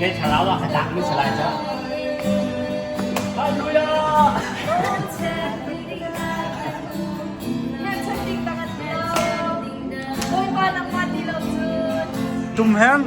Cái thằng lão là phải đặt như thế này chứ. Hallelujah. Tum hen.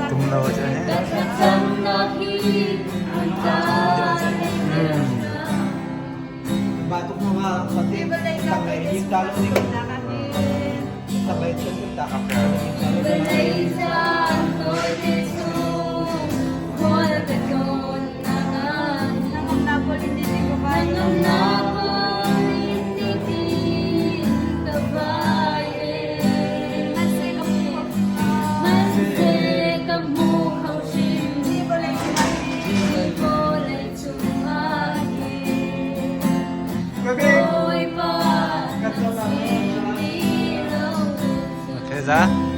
Tum đâu chứ hết. Batok mga pati tagay yung talo ni tagay ito yung Okay, ra.